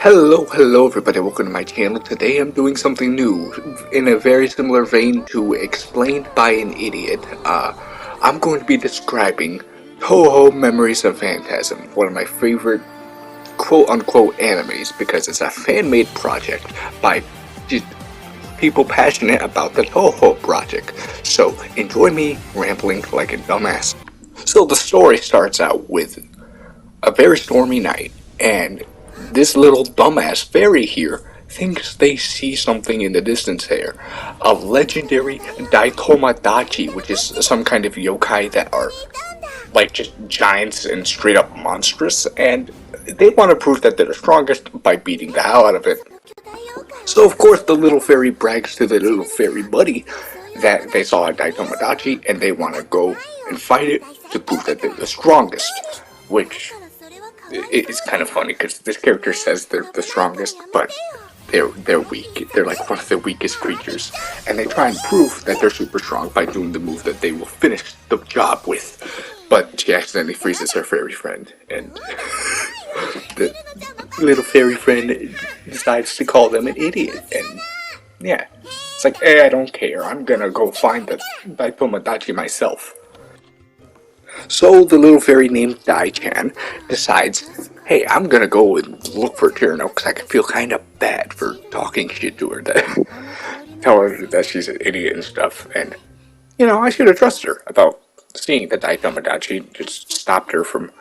Hello everybody, welcome to my channel. Today I'm doing something new, in a very similar vein to Explained by an Idiot. I'm going to be describing Touhou Memories of Phantasm, one of my favorite quote-unquote animes, because it's a fan-made project by just people passionate about the Touhou project. So, enjoy me rambling like a dumbass. So the story starts out with a very stormy night, and this little dumbass fairy here thinks they see something in the distance there. A legendary Daitomodachi, which is some kind of yokai that are like just giants and straight up monstrous, and they want to prove that they're the strongest by beating the hell out of it. So of course the little fairy brags to the little fairy buddy that they saw a Daitomodachi and they want to go and fight it to prove that they're the strongest, which it's kind of funny because this character says they're the strongest, but they're weak. They're like one of the weakest creatures, and they try and prove that they're super strong by doing the move that they will finish the job with. But she accidentally freezes her fairy friend, and the little fairy friend decides to call them an idiot. And yeah, it's like, hey, I don't care. I'm gonna go find the Daitomodachi myself. So the little fairy named Dai-chan decides, hey, I'm gonna go and look for Tyrano because I can feel kind of bad for talking shit to her, tell her that she's an idiot and stuff, and, you know, I should have trusted her about seeing that Daitomodachi just stopped her from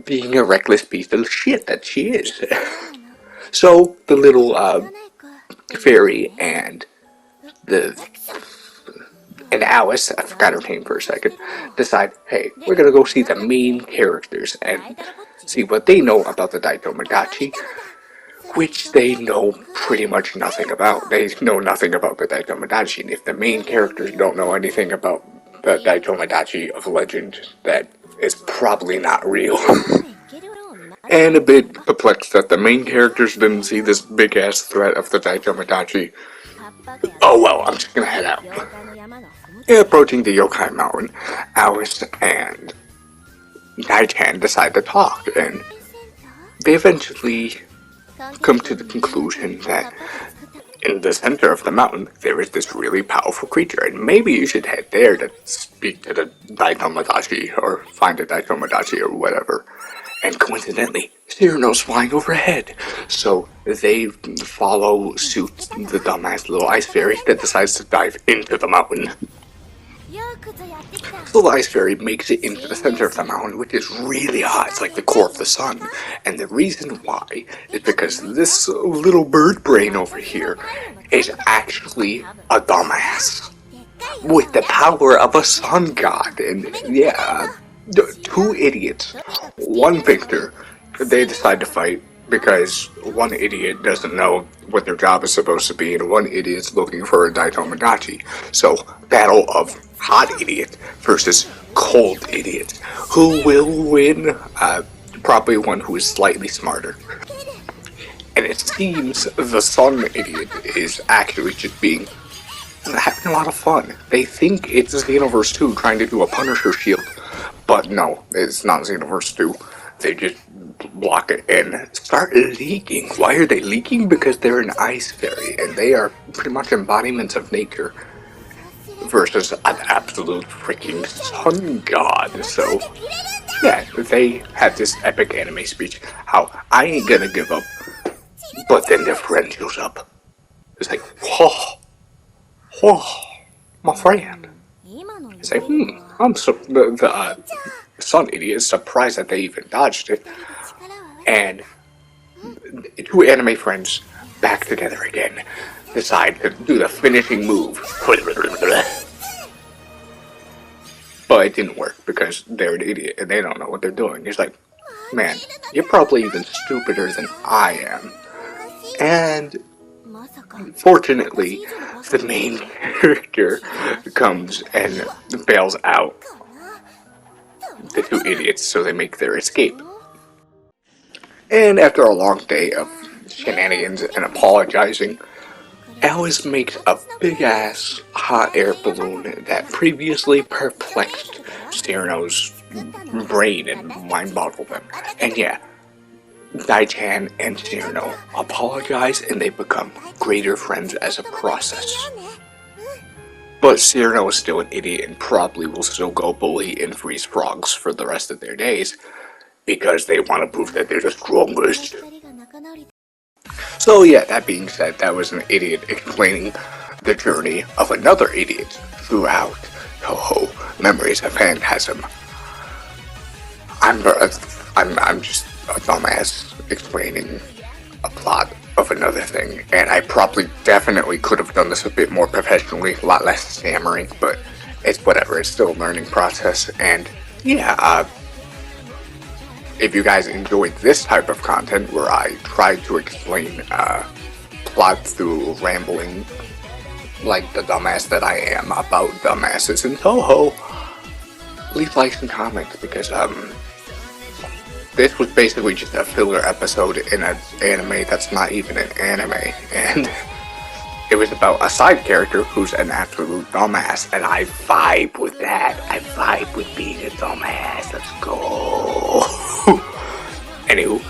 being a reckless piece of shit that she is. So the little fairy and Alice, I forgot her name for a second, decide, hey, we're gonna go see the main characters and see what they know about the Daitomodachi, which they know pretty much nothing about. They know nothing about the Daitomodachi, and if the main characters don't know anything about the Daitomodachi of legend, that is probably not real. And a bit perplexed that the main characters didn't see this big-ass threat of the Daitomodachi. Oh well, I'm just gonna head out. Approaching the Yokai Mountain, Alice and Dai-chan decide to talk, and they eventually come to the conclusion that in the center of the mountain there is this really powerful creature, and maybe you should head there to speak to the Daitomodachi, or find a Daitomodachi, or whatever. And coincidentally, Cyrano's flying overhead, so they follow suit the dumbass little ice fairy that decides to dive into the mountain. So the ice fairy makes it into the center of the mountain, which is really hot. It's like the core of the sun. And the reason why is because this little bird brain over here is actually a dumbass with the power of a sun god. And yeah, two idiots, one victor. They decide to fight because one idiot doesn't know what their job is supposed to be, and one idiot's looking for a Daitomodachi. So, battle of hot idiot versus cold idiot. Who will win? Probably one who is slightly smarter. And it seems the sun idiot is actually just having a lot of fun. They think it's Xenoverse 2 trying to do a Punisher shield, but no, it's not Xenoverse 2. They just block it and start leaking. Why are they leaking? Because they're an ice fairy, and they are pretty much embodiments of nature versus an absolute freaking sun god. So, yeah, they had this epic anime speech, how I ain't gonna give up, but then their friend shows up. It's like, whoa, my friend. It's like, I'm so, the sun idiot is surprised that they even dodged it. And two anime friends back together again decide to do the finishing move. But it didn't work because they're an idiot and they don't know what they're doing. It's like, man, you're probably even stupider than I am. And fortunately, the main character comes and bails out the two idiots so they make their escape. And after a long day of shenanigans and apologizing, Alice makes a big-ass hot air balloon that previously perplexed Cyrano's brain and mind-boggled them. And yeah, Daichan and Cyrano apologize and they become greater friends as a process. But Cyrano is still an idiot and probably will still go bully and freeze frogs for the rest of their days because they want to prove that they're the strongest. So yeah, that being said, that was an idiot explaining the journey of another idiot throughout Touhou Memories of Phantasm. I'm just a dumbass explaining a plot of another thing, and I probably definitely could have done this a bit more professionally, a lot less stammering, but it's whatever, it's still a learning process, and yeah, if you guys enjoyed this type of content where I try to explain plot through rambling like the dumbass that I am about dumbasses in Touhou, leave likes and comments because this was basically just a filler episode in an anime that's not even an anime, and it was about a side character who's an absolute dumbass, and I vibe with that. I vibe with being a dumbass. Let's go. Anywho,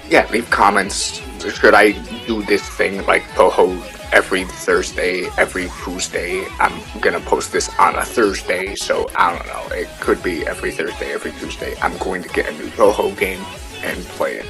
yeah, leave comments. Should I do this thing like Touhou every Thursday, every Tuesday? I'm gonna post this on a Thursday, so I don't know. It could be every Thursday, every Tuesday. I'm going to get a new Touhou game and play it.